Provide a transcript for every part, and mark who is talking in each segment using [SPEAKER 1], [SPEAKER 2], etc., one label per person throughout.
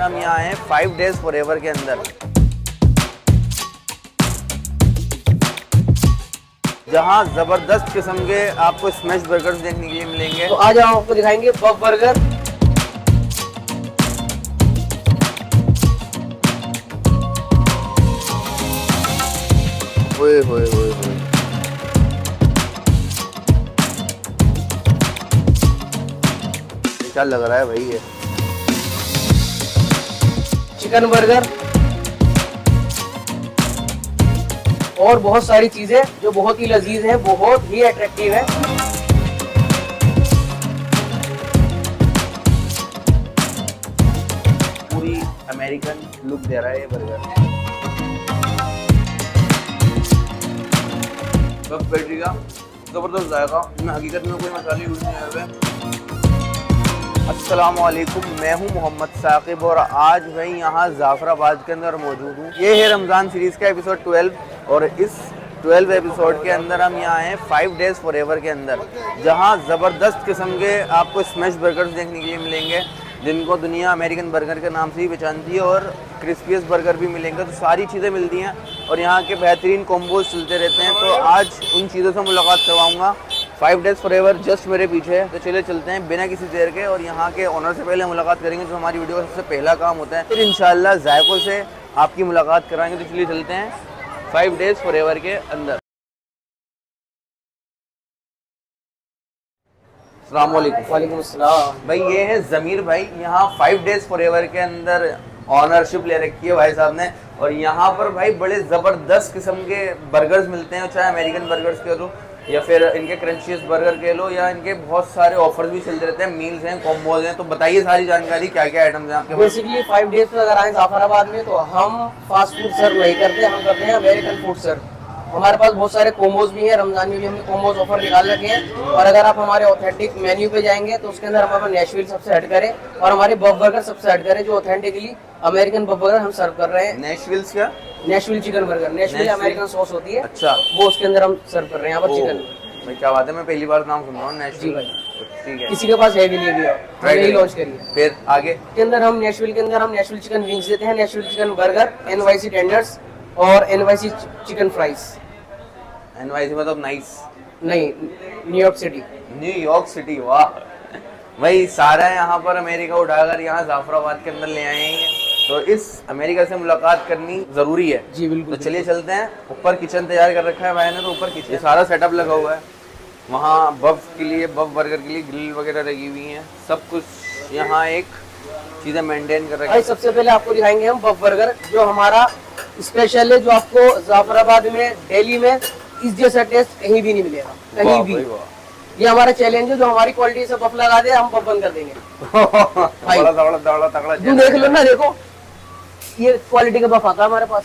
[SPEAKER 1] हम यहाँ हैं 5 days फॉरएवर के अंदर, जहाँ जबरदस्त किस्म के आपको स्मैश बर्गर्स देखने के लिए मिलेंगे।
[SPEAKER 2] तो आज हम आपको दिखाएंगे बफ बर्गर।
[SPEAKER 1] ओए होए होए होए, क्या लग रहा है भाई ये?
[SPEAKER 2] चिकन बर्गर और बहुत सारी चीजें जो बहुत ही लजीज है, बहुत ही अट्रैक्टिव है।
[SPEAKER 1] पूरी अमेरिकन लुक दे रहा है ये बर्गर। बफ पैटी का जबरदस्त जायका, इसमें हकीकत में कोई मसाले यूज नहीं हुए। अस्सलामुअलैकुम, मैं हूं मोहम्मद साकिब और आज मैं यहाँ जाफराबाद के अंदर मौजूद हूँ। ये है रमज़ान सीरीज़ का एपिसोड 12 और इस 12 एपिसोड के अंदर हम यहाँ हैं 5 days फॉरएवर के अंदर, जहाँ ज़बरदस्त किस्म के आपको स्मैश बर्गर्स देखने के लिए मिलेंगे, जिनको दुनिया अमेरिकन बर्गर के नाम से ही पहचानती है, और क्रिस्पीएस बर्गर भी मिलेंगे। तो सारी चीज़ें मिलती हैं और यहाँ के बेहतरीन कॉम्बोज चलते रहते हैं। तो आज उन चीज़ों से मुलाकात करवाऊँगा। 5 days फॉरएवर जस्ट मेरे पीछे है। तो चलिए चलते हैं बिना किसी देर के, और यहाँ के ओनर से पहले मुलाकात करेंगे, जो हमारी वीडियो का सबसे पहला काम होता है। फिर इंशाल्लाह जायकों से आपकी मुलाकात कराएंगे। तो चलिए चलते हैं 5 days फॉरएवर के अंदर। अस्सलाम वालेकुम।
[SPEAKER 2] वालेकुम अस्सलाम।
[SPEAKER 1] भाई ये है ज़मीर भाई, यहाँ 5 days फॉरएवर के अंदर ऑनरशिप ले रखी है भाई साहब ने, और यहाँ पर भाई बड़े ज़बरदस्त किस्म के बर्गर्स मिलते हैं, चाहे अमेरिकन बर्गर्स के लो या फिर इनके क्रंचीज बर्गर के लो, या इनके बहुत सारे ऑफर्स भी चलते रहते हैं, मील्स हैं, कॉम्बोज हैं। तो बताइए सारी जानकारी, क्या क्या आइटम्स हैं आपके पास?
[SPEAKER 2] बेसिकली 5 days में अगर आए जाफराबाद में तो हम फास्ट फूड सर्व नहीं करते, हम करते हैं अमेरिकन फूड सर्व। हमारे पास बहुत सारे कोम्बोज भी हैं, रमजान में भी हमने कोम्बोज ऑफर निकाल रखे हैं। और अगर आप हमारे ऑथेंटिक मेन्यू पे जाएंगे तो उसके अंदर हमारे नेशविल सबसे हट करे और हमारे बफ बर्गर सबसे हट करे, जो ऑथेंटिकली अमेरिकन बफ बर्गर हम सर्व कर रहे हैं।
[SPEAKER 1] नेशविल्स क्या?
[SPEAKER 2] Nashville chicken burger, Nashville American sauce होती है,
[SPEAKER 1] अच्छा,
[SPEAKER 2] वो उसके अंदर हम सर्व कर रहे हैं यहाँ पर चिकन।
[SPEAKER 1] भाई क्या बात है, मैं पहली बार नाम सुन रहा हूँ नेशविल।
[SPEAKER 2] जी भाई,
[SPEAKER 1] ठीक है।
[SPEAKER 2] किसी के पास है भी नहीं, अभी लॉन्च करिए।
[SPEAKER 1] फिर आगे
[SPEAKER 2] के अंदर हम नेशविल के अंदर हम नेशविल चिकन विंग्स देते हैं, Nashville chicken burger, NYC tenders और NYC चिकन फ्राइज।
[SPEAKER 1] NYC मतलब नाइस?
[SPEAKER 2] नहीं, न्यूयॉर्क सिटी।
[SPEAKER 1] न्यूयॉर्क सिटी, वाह भाई, सारा यहाँ पर अमेरिका उठाकर यहाँ जाफराबाद के अंदर ले आए हैं। तो इस अमेरिका से मुलाकात करनी जरूरी है।
[SPEAKER 2] जी बिल्कुल।
[SPEAKER 1] तो चलिए चलते हैं। ऊपर किचन तैयार कर रखा है भाई ने, तो ऊपर किचन ये सारा सेटअप लगा हुआ है। वहाँ बफ के लिए, बफ बर्गर के लिए ग्रिल वगैरह लगी हुई हैं, सब कुछ यहाँ एक चीज़ें मेंटेन कर रखी
[SPEAKER 2] भाई सबसे पहले आपको दिखाएंगे हम बफ बर्गर, जो हमारा स्पेशल है, जो आपको जाफराबाद में, दिल्ली में इस जैसा टेस्ट कहीं भी नहीं मिलेगा, कहीं भी। ये हमारा चैलेंज है, जो हमारी क्वालिटी से बफ लगा दे हम बफ बंद कर देंगे। तुम देख लो ना, देखो ये क्वालिटी का बफ आता है हमारे पास,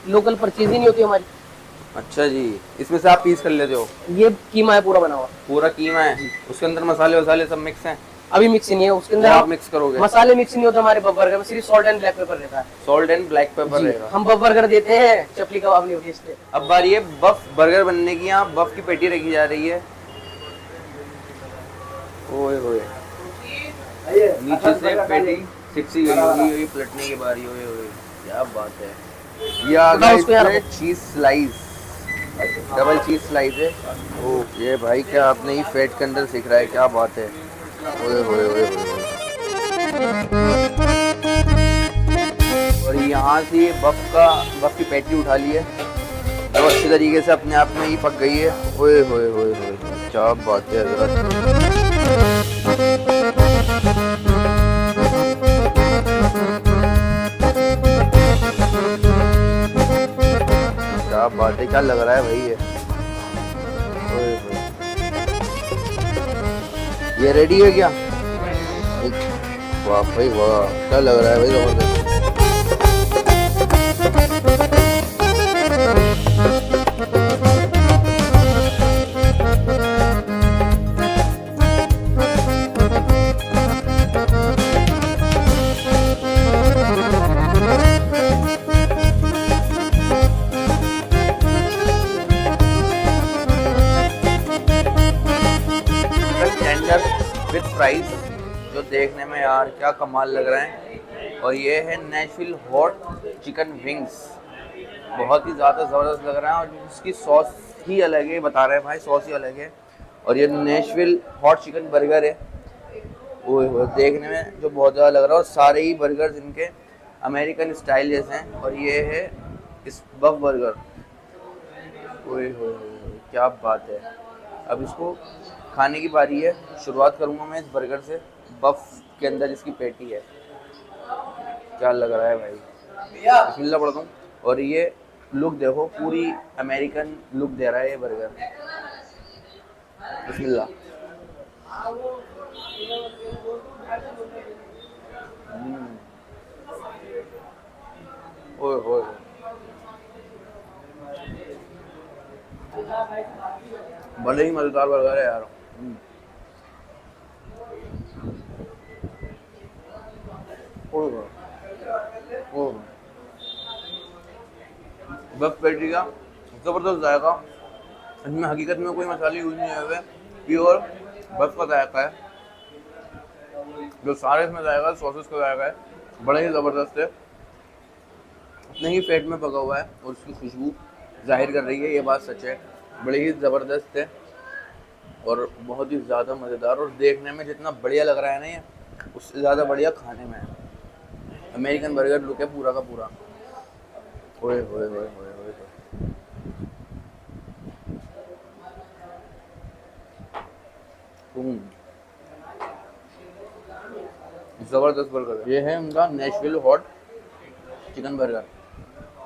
[SPEAKER 2] लोकल परचेज ही नहीं होती हमारी।
[SPEAKER 1] अच्छा जी, इसमें से आप पीस कर लेते हो?
[SPEAKER 2] ये कीमा है पूरा बना हुआ,
[SPEAKER 1] पूरा कीमा है, उसके अंदर मसाले वसाले सब मिक्स हैं?
[SPEAKER 2] अभी मिक्स नहीं है, उसके अंदर
[SPEAKER 1] आप मिक्स करोगे?
[SPEAKER 2] मसाले मिक्स नहीं होते हमारे बफ बर्गर में, सिर्फ सॉल्ट एंड ब्लैक पेपर रहता है।
[SPEAKER 1] सॉल्ट एंड ब्लैक पेपर रहेगा।
[SPEAKER 2] हम बफ बर्गर देते हैं, चपली कबाब नहीं होती इसलिए।
[SPEAKER 1] अब बारी है बफ बर्गर बनने की। यहाँ बफ की पेटी रखी जा रही है। ओए होए, नीचे से पेटी सिक्सी गई होगी, ये पलटने की बारी। ओए होए, क्या बात है। ये आ गया इसमें cheese slice, double cheese slice है। ओह ये भाई, क्या आपने ये फैट के अंदर सीख रहा है, क्या बात है। ओए होए होए होए। और यहाँ से बफ की पेटी उठा ली है, तो अच्छी तरीके से अपने आप में ही पक गई है। ओए होए होए होए, क्या बात है हज़रत। क्या बात है, क्या लग रहा है भाई ये? ओए होए, ये रेडी है क्या? वाह भाई वाह, क्या लग रहा है भाई जबरदस्त। विद फ्राइज, जो देखने में यार क्या कमाल लग रहा है। और ये है नेशविल हॉट चिकन विंग्स, बहुत ही ज़्यादा ज़बरदस्त लग रहा है और इसकी सॉस ही अलग है, बता रहे हैं भाई सॉस ही अलग है। और ये नेशविल हॉट चिकन बर्गर है, वो देखने में जो बहुत ज़्यादा लग रहा है और सारे ही बर्गर्स इनके अमेरिकन स्टाइल जैसे हैं। और ये है इस बफ बर्गर, ओए हो क्या बात है। अब इसको खाने की बारी है, शुरुआत करूँगा मैं इस बर्गर से, बफ के अंदर जिसकी पेटी है। क्या लग रहा है भाई, बिस्मिल्लाह पढ़ता हूँ। और ये लुक देखो, पूरी अमेरिकन लुक दे रहा है ये बर्गर, बिस्मिल्लाह। ओए होए, बड़े ही मजेदार बर्गर है यार। बफ पेटी का ज़बरदस्त जायका, इसमें हकीकत में कोई मसाले यूज नहीं हुए, प्योर बफ का जायका है। जो सारे इसमें जायका, सॉसेस का जायका है, बड़ा ही ज़बरदस्त है। उतने ही पेट में पका हुआ है और उसकी खुशबू जाहिर कर रही है, ये बात सच है। बड़े ही ज़बरदस्त है और बहुत ही ज़्यादा मज़ेदार, और देखने में जितना बढ़िया लग रहा है ना ये, उससे ज़्यादा बढ़िया खाने में है। अमेरिकन बर्गर लुक है पूरा का पूरा। ओए होए होए होए होए, ज़बरदस्त बर्गर। ये है उनका नेशविल हॉट चिकन बर्गर,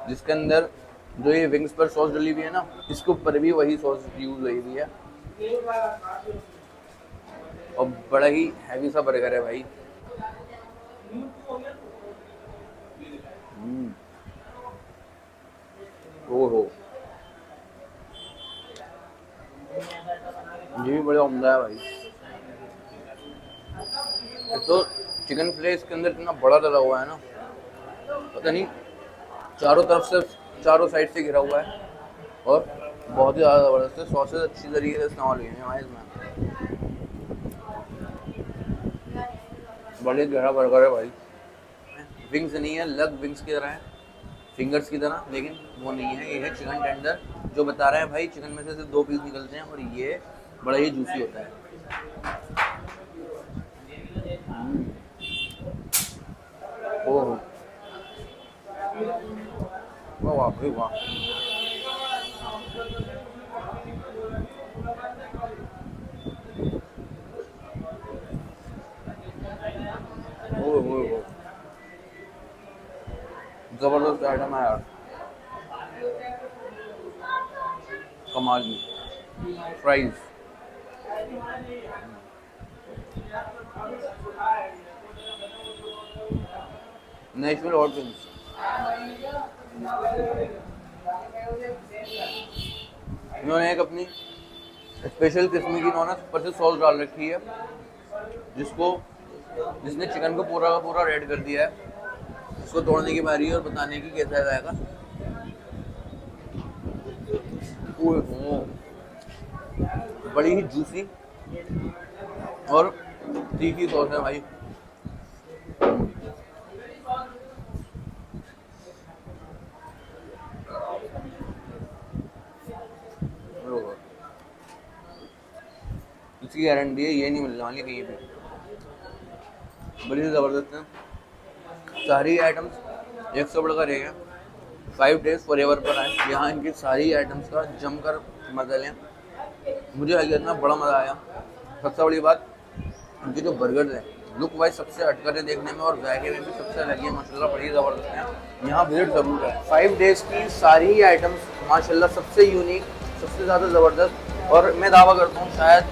[SPEAKER 1] जिसके अंदर जो ये विंग्स पर सॉस डली हुई है ना, इसके ऊपर भी वही सॉस यूज हुई हुई है और बड़ा ही हैवी सा बर्गर है भाई। ओहो, ये भी बड़ा उम्दा है भाई। तो चिकन फिले इसके अंदर इतना बड़ा डला हुआ है ना, पता नहीं चारों तरफ से, चारों साइड से घिरा हुआ है और बहुत ही ज़्यादा ज़बरदस्त है। सॉसेज अच्छी तरीके से इस्तेमाल हुई हैं इसमें, बड़े गहरा बर्गर है भाई। विंग्स नहीं है, लग विंग्स की तरह है, फिंगर्स की तरह, लेकिन वो नहीं है। ये है चिकन टेंडर, जो बता रहा है भाई चिकन में से सिर्फ 2 पीस निकलते हैं और ये बड़ा ही जूसी होता है। ओह वाह भाई वाह, जबरदस्त आइटम है यार, कमाल की फ्राइज। नेशनल हॉट विंग्स, इन्होंने एक अपनी स्पेशल किस्म की इन्होंने ऊपर से सॉस डाल रखी है, जिसने चिकन को पूरा का पूरा रेड कर दिया है। इसको तोड़ने की बारी है और बताने की कैसा जाएगा। बड़ी ही जूसी और तीखी सॉस है भाई। इसकी गारंटी है ये नहीं मिलने वाली कहीं पे, बड़ी ज़बरदस्त है। सारी आइटम्स 100 बढ़कर एक है। 5 days फॉरएवर पर आए, यहाँ इनकी सारी आइटम्स का जमकर मजा लें। मुझे हकीकत में बड़ा मज़ा आया। सबसे बड़ी बात, इनके जो बर्गर्स हैं लुक वाइज सबसे हटकर है देखने में और जायके में भी सबसे अलग है माशाल्लाह, बड़ी ज़बरदस्त है। यहाँ विजिट ज़रूर है। 5 days की सारी ही आइटम्स माशाल्लाह सबसे यूनिक, सबसे ज़्यादा ज़बरदस्त, और मैं दावा करता हूँ शायद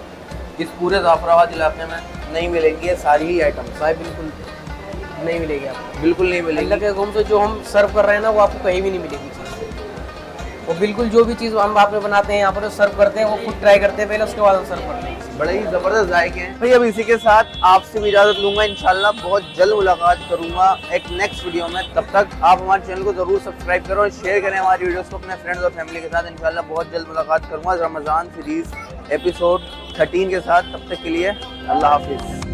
[SPEAKER 1] इस पूरे जाफराबाद इलाके में नहीं मिलेंगी ये सारी ही आइटम्स।
[SPEAKER 2] भाई बिल्कुल नहीं मिलेगी आपको,
[SPEAKER 1] बिल्कुल नहीं मिलेगी।
[SPEAKER 2] अल्लाह के हुक्म से जो हम सर्व कर रहे हैं ना, वो आपको कहीं भी नहीं मिलेगी चीज़। वो बिल्कुल जो भी चीज़ हम आप में बनाते हैं यहाँ पर सर्व करते हैं, वो खुद ट्राई करते हैं पहले, उसके बाद हम सर्व करते हैं।
[SPEAKER 1] बड़े ही ज़बरदस्त जायके हैं भाई। अब इसी के साथ आपसे भी इजाज़त लूँगा, इंशाल्लाह बहुत जल्द मुलाकात करूँगा एक नेक्स्ट वीडियो में। तब तक आप हमारे चैनल को ज़रूर सब्सक्राइब करो और शेयर करें हमारी वीडियोस को अपने फ्रेंड्स और फैमिली के साथ। इंशाल्लाह बहुत जल्द मुलाकात करूँगा रमज़ान सीरीज़ एपिसोड 13 के साथ। तब तक के लिए अल्लाह हाफिज़।